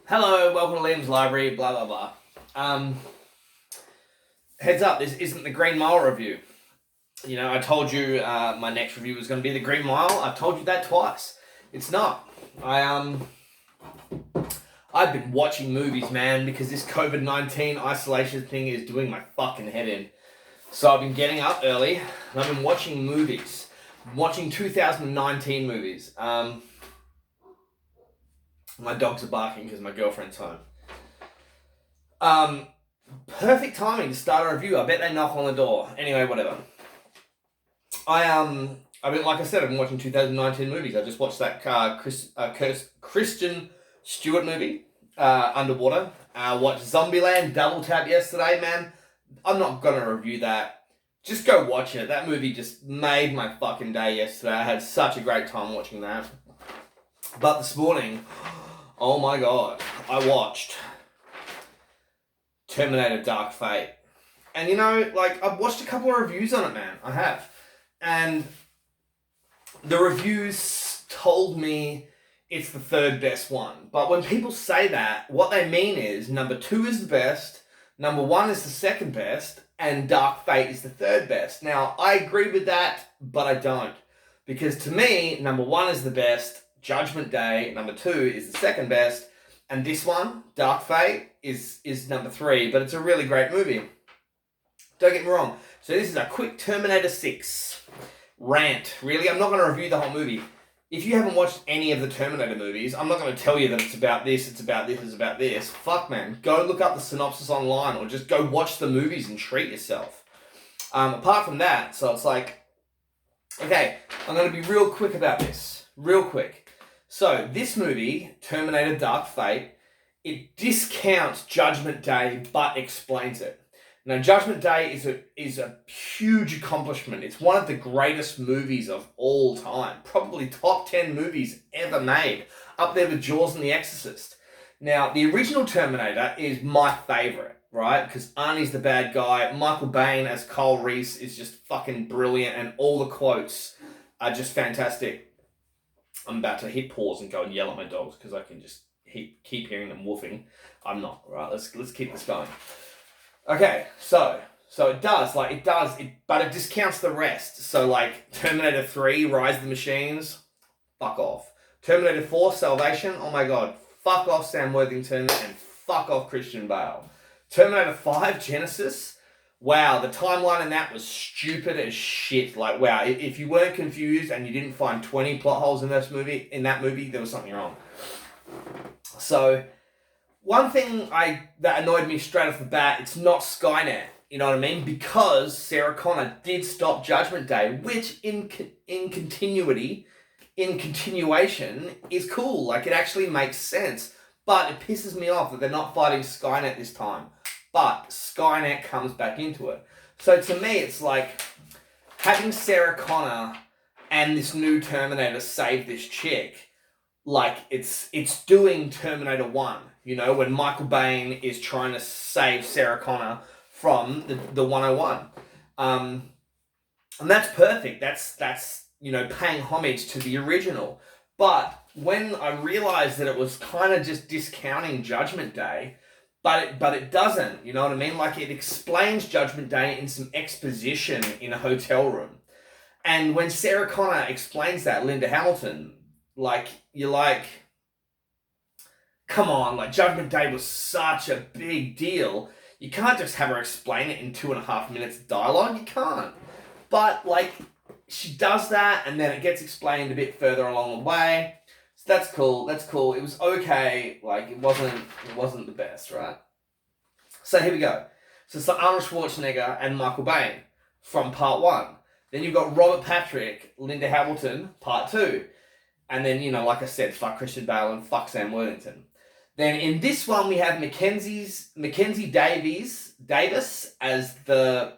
Hello, welcome to Liam's Library, blah blah blah. Heads up, this isn't the Green Mile review. You know, I told you my next review was going to be the Green Mile. I've told you that twice. It's not. I've been watching movies, man, because this COVID-19 isolation thing is doing my fucking head in. So I've been getting up early and I've been watching movies. Watching 2019 movies. My dogs are barking because my girlfriend's home. Perfect timing to start a review. I bet they knock on the door. Anyway, whatever. I've been, like I said, I've been watching 2019 movies. I just watched that Kristen Stewart movie, Underwater. Watched Zombieland Double Tap yesterday, man. I'm not gonna review that. Just go watch it. That movie just made my fucking day yesterday. I had such a great time watching that. But this morning, oh my god, I watched Terminator Dark Fate. And you know, like, I've watched a couple of reviews on it, man. I have. And the reviews told me it's the third best one. But when people say that, what they mean is number 2 is the best, number 1 is the second best, and Dark Fate is the third best. Now, I agree with that, but I don't. Because to me, number 1 is the best, Judgment Day, number 2 is the second best, and this one, Dark Fate, is number 3, but it's a really great movie. Don't get me wrong. So this is a quick Terminator 6 rant. Really, I'm not going to review the whole movie. If you haven't watched any of the Terminator movies, I'm not going to tell you that it's about this, it's about this, it's about this. Fuck, man. Go look up the synopsis online or just go watch the movies and treat yourself. Apart from that, so it's like, okay, I'm going to be real quick about this. Real quick. So, this movie, Terminator Dark Fate, it discounts Judgment Day but explains it. Now, Judgment Day is a huge accomplishment. It's one of the greatest movies of all time. Probably top 10 movies ever made. Up there with Jaws and The Exorcist. Now, the original Terminator is my favourite, right? Because Arnie's the bad guy. Michael Biehn as Kyle Reese is just fucking brilliant. And all the quotes are just fantastic. I'm about to hit pause and go and yell at my dogs because I can just keep hearing them woofing. I'm not, right? Let's keep this going. Okay, so it does, but it discounts the rest. So, like, Terminator 3, Rise of the Machines, fuck off. Terminator 4, Salvation, oh my god, fuck off Sam Worthington and fuck off Christian Bale. Terminator 5, Genesis, wow, the timeline in that was stupid as shit. Like, wow, if you weren't confused and you didn't find 20 plot holes in that movie, there was something wrong. So, one thing that annoyed me straight off the bat, it's not Skynet, you know what I mean? Because Sarah Connor did stop Judgment Day, which in continuation is cool. Like, it actually makes sense. But it pisses me off that they're not fighting Skynet this time. But Skynet comes back into it. So to me, it's like having Sarah Connor and this new Terminator save this chick, like it's doing Terminator 1. You know, when Michael Biehn is trying to save Sarah Connor from the 101. And that's perfect. That's you know, paying homage to the original. But when I realized that it was kind of just discounting Judgment Day, but it doesn't, you know what I mean? Like, it explains Judgment Day in some exposition in a hotel room. And when Sarah Connor explains that, Linda Hamilton, like, you're like, come on, like, Judgment Day was such a big deal. You can't just have her explain it in 2.5 minutes of dialogue. You can't. But, like, she does that, and then it gets explained a bit further along the way. So that's cool. It was okay. Like, it wasn't the best, right? So here we go. So it's like Arnold Schwarzenegger and Michael Biehn from part 1. Then you've got Robert Patrick, Linda Hamilton, part 2. And then, you know, like I said, fuck Christian Bale and fuck Sam Worthington. Then in this one, we have Mackenzie Davis as the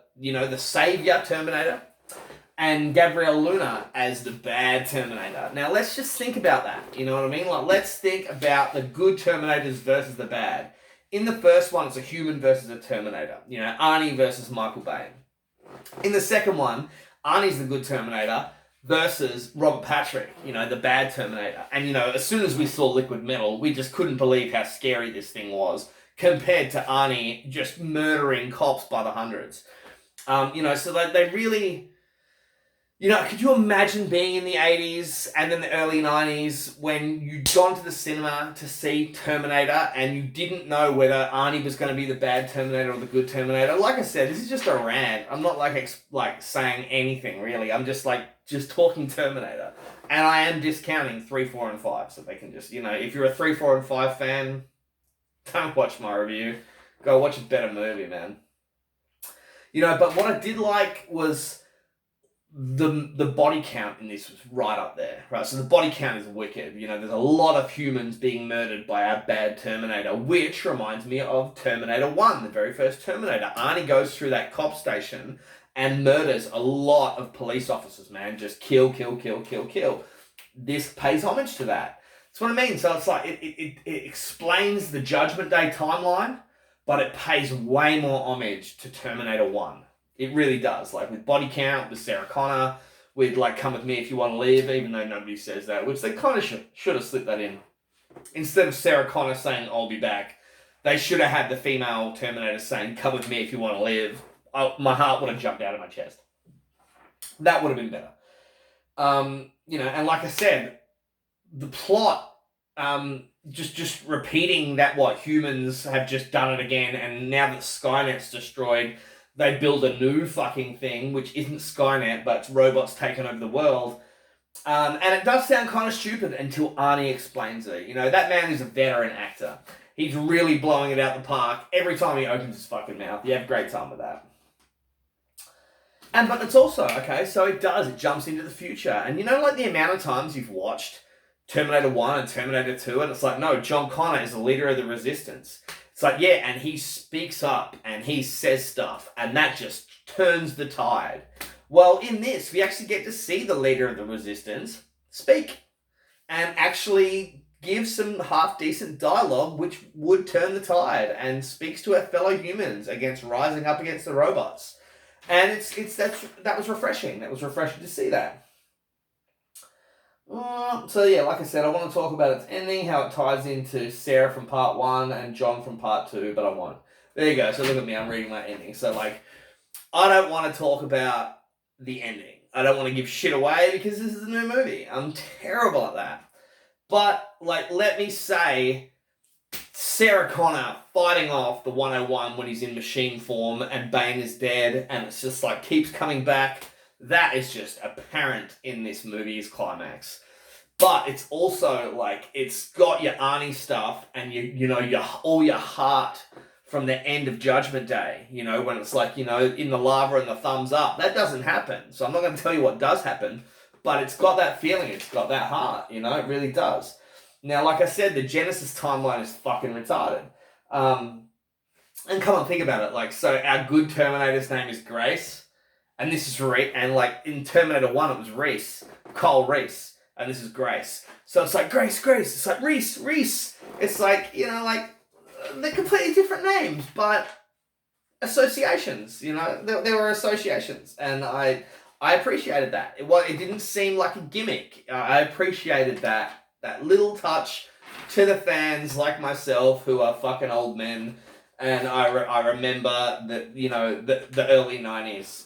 savior Terminator, and Gabrielle Luna as the bad Terminator. Now, let's just think about that. You know what I mean? Like, let's think about the good Terminators versus the bad. In the first one, it's a human versus a Terminator. You know, Arnie versus Michael Biehn. In the second one, Arnie's the good Terminator. versus Robert Patrick, the bad Terminator. And, as soon as we saw Liquid Metal, we just couldn't believe how scary this thing was compared to Arnie just murdering cops by the hundreds. So they really... could you imagine being in the 80s and then the early 90s when you'd gone to the cinema to see Terminator and you didn't know whether Arnie was going to be the bad Terminator or the good Terminator? Like I said, this is just a rant. I'm not like saying anything really. I'm just talking Terminator. And I am discounting 3, 4, and 5. So they can just, if you're a 3, 4, and 5 fan, don't watch my review. Go watch a better movie, man. But what I did like was... The body count in this was right up there, right? So the body count is wicked. There's a lot of humans being murdered by our bad Terminator, which reminds me of Terminator 1, the very first Terminator. Arnie goes through that cop station and murders a lot of police officers, man. Just kill, kill, kill, kill, kill. This pays homage to that. That's what I mean. So it's like, it explains the Judgment Day timeline, but it pays way more homage to Terminator 1. It really does. Like with body count, with Sarah Connor, with like come with me if you want to leave, even though nobody says that, which they kind of should have slipped that in. Instead of Sarah Connor saying, I'll be back, they should have had the female Terminator saying, come with me if you want to live. My heart would have jumped out of my chest. That would have been better. And like I said, the plot, just repeating that what humans have just done it again, and now that Skynet's destroyed, they build a new fucking thing, which isn't Skynet, but it's robots taking over the world. And it does sound kind of stupid until Arnie explains it. That man is a veteran actor. He's really blowing it out the park every time he opens his fucking mouth. You have a great time with that. But it's also, so it jumps into the future. And like the amount of times you've watched Terminator 1 and Terminator 2, and it's like, no, John Connor is the leader of the Resistance. It's like, yeah, and he speaks up and he says stuff, and that just turns the tide. Well, in this, we actually get to see the leader of the Resistance speak and actually give some half-decent dialogue which would turn the tide and speaks to our fellow humans against rising up against the robots. And that was refreshing. That was refreshing to see that. So yeah, like I said, I want to talk about its ending, how it ties into Sarah from part 1 and John from part 2, but I won't. There you go. So look at me, I'm reading my ending. So I don't want to talk about the ending. I don't want to give shit away because this is a new movie. I'm terrible at that. But let me say, Sarah Connor fighting off the 101 when he's in machine form and Bane is dead and it's just keeps coming back. That is just apparent in this movie's climax. But it's also it's got your Arnie stuff and all your heart from the end of Judgment Day, when it's in the lava and the thumbs up. That doesn't happen. So I'm not going to tell you what does happen, but it's got that feeling, it's got that heart, it really does. Now, like I said, the Genesis timeline is fucking retarded. And come on, think about it. So our good Terminator's name is Grace. And this is and in Terminator 1 it was Reese, Cole Reese, and this is Grace. So it's Grace. It's Reese. It's they're completely different names, but associations. There were associations, and I appreciated that. It didn't seem like a gimmick. I appreciated that little touch to the fans like myself who are fucking old men. And I remember that, the early 90s.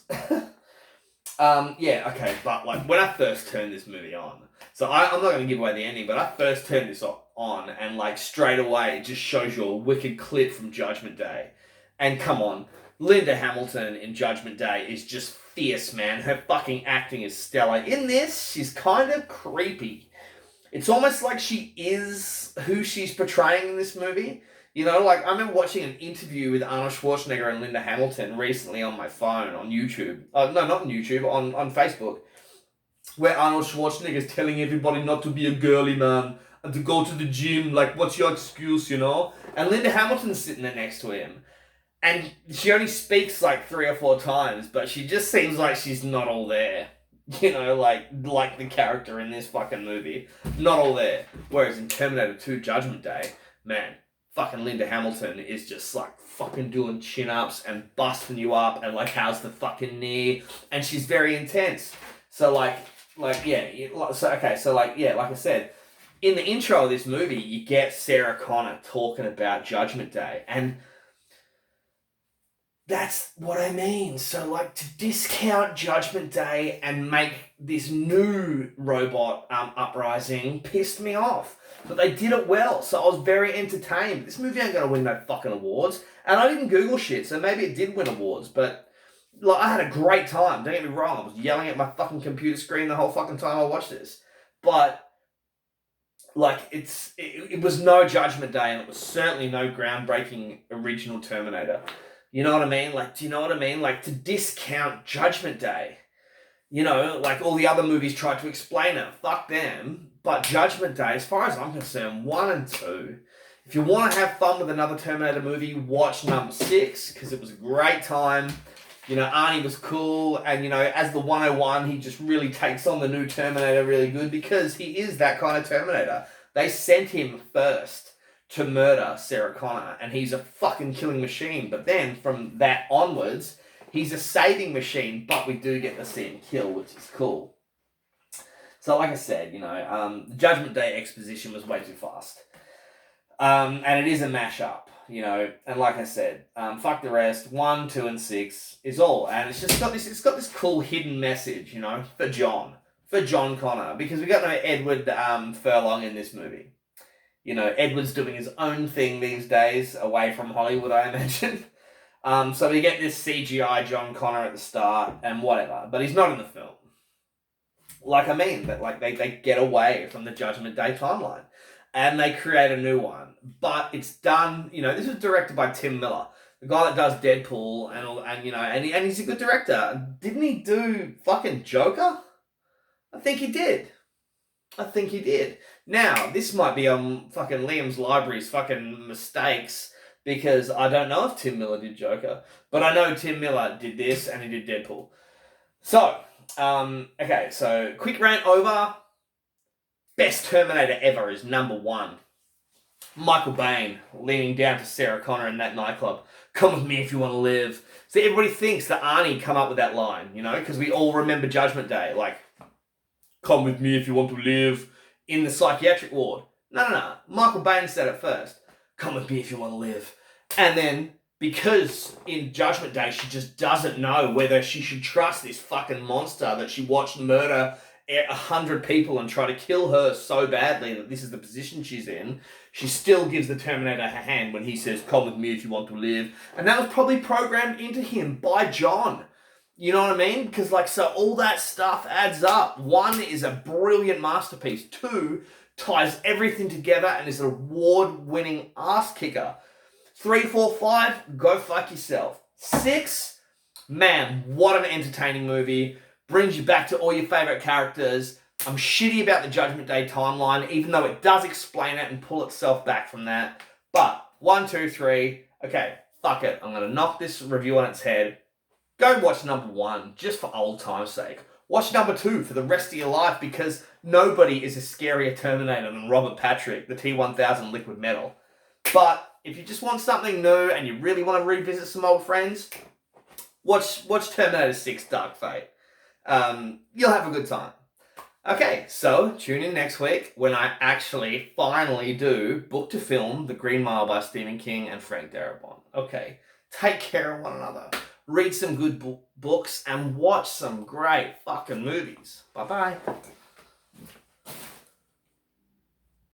Yeah, okay, but when I first turned this movie on, so I'm not going to give away the ending, but I first turned this on and straight away it just shows you a wicked clip from Judgment Day. And come on, Linda Hamilton in Judgment Day is just fierce, man. Her fucking acting is stellar. In this, she's kind of creepy. It's almost like she is who she's portraying in this movie. I remember watching an interview with Arnold Schwarzenegger and Linda Hamilton recently on my phone, on YouTube. No, not on YouTube, on Facebook. Where Arnold Schwarzenegger is telling everybody not to be a girly man and to go to the gym. What's your excuse, And Linda Hamilton's sitting there next to him. And she only speaks 3 or 4 times, but she just seems like she's not all there. Like the character in this fucking movie. Not all there. Whereas in Terminator 2 Judgment Day, man, fucking Linda Hamilton is just fucking doing chin-ups and busting you up and how's the fucking knee, and she's very intense. So like I said, in the intro of this movie, you get Sarah Connor talking about Judgment Day, and that's what I mean. So, like, to discount Judgment Day and make this new robot uprising pissed me off. But they did it well, so I was very entertained. This movie ain't gonna win no fucking awards. And I didn't Google shit, so maybe it did win awards, but like, I had a great time. Don't get me wrong, I was yelling at my fucking computer screen the whole fucking time I watched this. But like, it was no Judgment Day, and it was certainly no groundbreaking original Terminator. You know what I mean? Like, do you know what I mean? Like, to discount Judgment Day, you know, like all the other movies tried to explain it. Fuck them. But Judgment Day, as far as I'm concerned, 1 and 2. If you want to have fun with another Terminator movie, watch number 6, because it was a great time. You know, Arnie was cool, and, you know, as the 101, he just really takes on the new Terminator really good, because he is that kind of Terminator. They sent him first to murder Sarah Connor, and he's a fucking killing machine. But then, from that onwards, he's a saving machine, but we do get to see him kill, which is cool. So, like I said, you know, the Judgment Day exposition was way too fast. And it is a mashup, you know, and like I said, fuck the rest. 1, 2, and 6 is all. And it's got this cool hidden message, you know, for John Connor, because we got no Edward Furlong in this movie. You know, Edward's doing his own thing these days, away from Hollywood, I imagine. So we get this CGI John Connor at the start, and whatever, but he's not in the film. Like, I mean, that like they get away from the Judgment Day timeline, and they create a new one. But it's done, you know, this was directed by Tim Miller, the guy that does Deadpool and you know, and he's a good director. Didn't he do fucking Joker? I think he did. Now, this might be on fucking Liam's Library's fucking mistakes, because I don't know if Tim Miller did Joker, but I know Tim Miller did this and he did Deadpool. So, okay, so quick rant over. Best Terminator ever is number 1. Michael Bain leaning down to Sarah Connor in that nightclub. Come with me if you want to live. So everybody thinks that Arnie come up with that line, you know, because we all remember Judgment Day, like, come with me if you want to live, in the psychiatric ward. No. Michael Bain said it first. Come with me if you want to live. And then, because in Judgment Day she just doesn't know whether she should trust this fucking monster that she watched murder 100 people and try to kill her so badly that this is the position she's in, she still gives the Terminator her hand when he says, come with me if you want to live. And that was probably programmed into him by John. You know what I mean? Because, like, so all that stuff adds up. 1 is a brilliant masterpiece. 2 ties everything together and is an award-winning ass kicker. 3, 4, 5, go fuck yourself. 6, man, what an entertaining movie. Brings you back to all your favourite characters. I'm shitty about the Judgment Day timeline, even though it does explain it and pull itself back from that. But 1, 2, 3, okay, fuck it. I'm going to knock this review on its head. Go watch number 1, just for old time's sake. Watch number 2 for the rest of your life, because nobody is a scarier Terminator than Robert Patrick, the T-1000 liquid metal. But if you just want something new and you really want to revisit some old friends, watch Terminator 6 Dark Fate. You'll have a good time. Okay, so tune in next week when I actually finally do Book to Film, The Green Mile by Stephen King and Frank Darabont. Okay, take care of one another. Read some good books and watch some great fucking movies. Bye-bye.